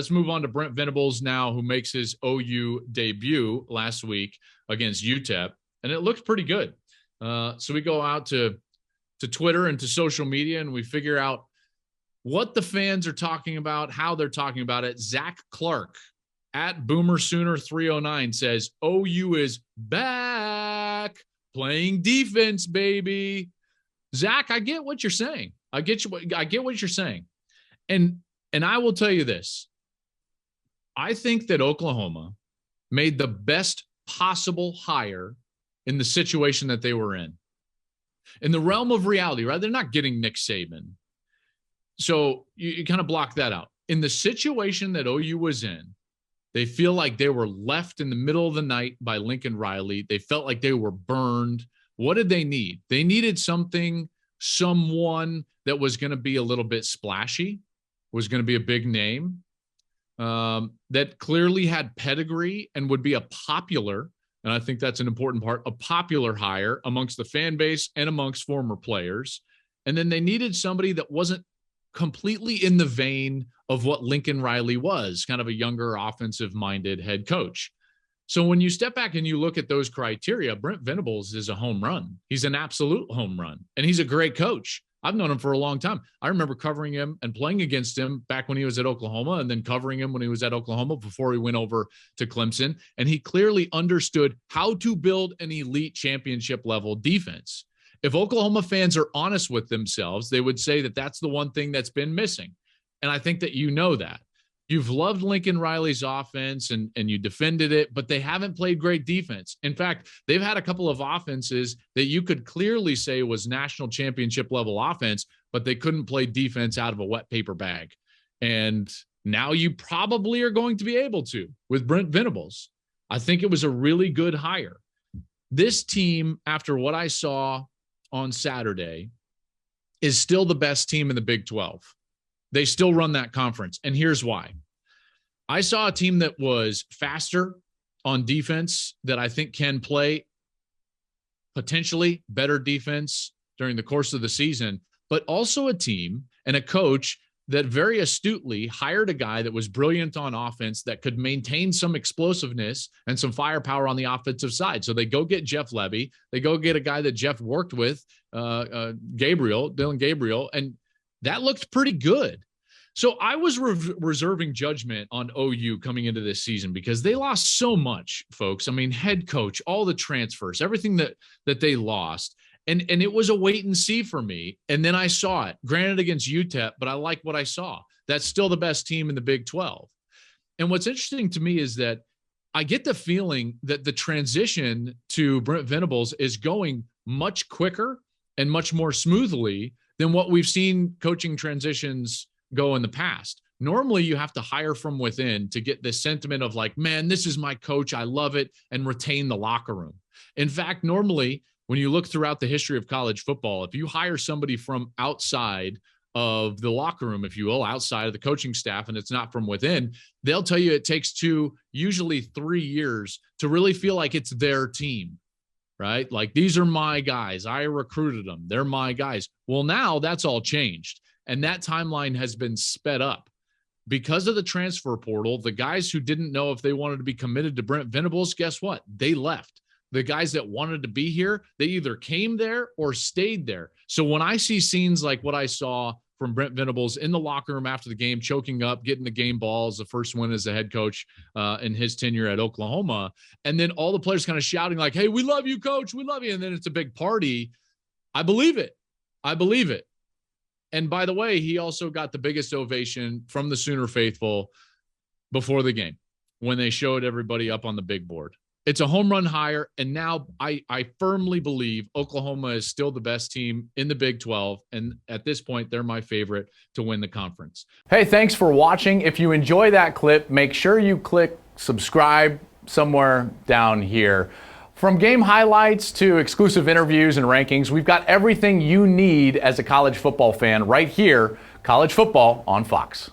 Let's move on to Brent Venables now, who makes his OU debut last week against UTEP, and it looks pretty good. So we go out to Twitter and to social media, and we figure out what the fans are talking about, how they're talking about it. Zach Clark at Boomer Sooner 309 says, OU is back playing defense, baby. Zach, I get what you're saying. I get what you're saying. And I will tell you this. I think that Oklahoma made the best possible hire in the situation that they were in. In the realm of reality, right? They're not getting Nick Saban. So you kind of block that out. In the situation that OU was in, they feel like they were left in the middle of the night by Lincoln Riley. They felt like they were burned. What did they need? They needed someone that was going to be a little bit splashy, was going to be a big name, that clearly had pedigree and would be a popular, and I think that's an important part, a popular hire amongst the fan base and amongst former players. And then they needed somebody that wasn't completely in the vein of what Lincoln Riley was, kind of a younger offensive-minded head coach. So when you step back and you look at those criteria, Brent Venables is a home run. He's an absolute home run, and he's a great coach. I've known him for a long time. I remember covering him and playing against him back when he was at Oklahoma, and then covering him when he was at Oklahoma before he went over to Clemson. And he clearly understood how to build an elite championship level defense. If Oklahoma fans are honest with themselves, they would say that that's the one thing that's been missing. And I think that you know that. You've loved Lincoln Riley's offense and you defended it, but they haven't played great defense. In fact, they've had a couple of offenses that you could clearly say was national championship level offense, but they couldn't play defense out of a wet paper bag. And now you probably are going to be able to with Brent Venables. I think it was a really good hire. This team, after what I saw on Saturday, is still the best team in the Big 12. They still run that conference. And here's why. I saw a team that was faster on defense that I think can play potentially better defense during the course of the season, but also a team and a coach that very astutely hired a guy that was brilliant on offense that could maintain some explosiveness and some firepower on the offensive side. So they go get Jeff Levy. They go get a guy that Jeff worked with, Dillon Gabriel, and that looked pretty good. So I was reserving judgment on OU coming into this season because they lost so much, folks. I mean, head coach, all the transfers, everything that they lost. And it was a wait and see for me. And then I saw it, granted against UTEP, but I like what I saw. That's still the best team in the Big 12. And what's interesting to me is that I get the feeling that the transition to Brent Venables is going much quicker and much more smoothly than what we've seen coaching transitions go in the past. Normally, you have to hire from within to get this sentiment of like, man, this is my coach, I love it, and retain the locker room. In fact, normally, when you look throughout the history of college football, if you hire somebody from outside of the locker room, if you will, outside of the coaching staff, and it's not from within, they'll tell you it takes usually 3 years to really feel like it's their team. Right? Like, these are my guys. I recruited them. They're my guys. Well, now that's all changed. And that timeline has been sped up because of the transfer portal. The guys who didn't know if they wanted to be committed to Brent Venables, guess what? They left. The guys that wanted to be here, they either came there or stayed there. So when I see scenes like what I saw from Brent Venables in the locker room after the game, choking up, getting the game balls, the first win as a head coach in his tenure at Oklahoma. And then all the players kind of shouting like, hey, we love you, coach. We love you. And then it's a big party. I believe it. I believe it. And by the way, he also got the biggest ovation from the Sooner faithful before the game when they showed everybody up on the big board. It's a home run hire, and now I firmly believe Oklahoma is still the best team in the Big 12, and at this point, they're my favorite to win the conference. Hey, thanks for watching. If you enjoy that clip, make sure you click subscribe somewhere down here. From game highlights to exclusive interviews and rankings, we've got everything you need as a college football fan right here, College Football on Fox.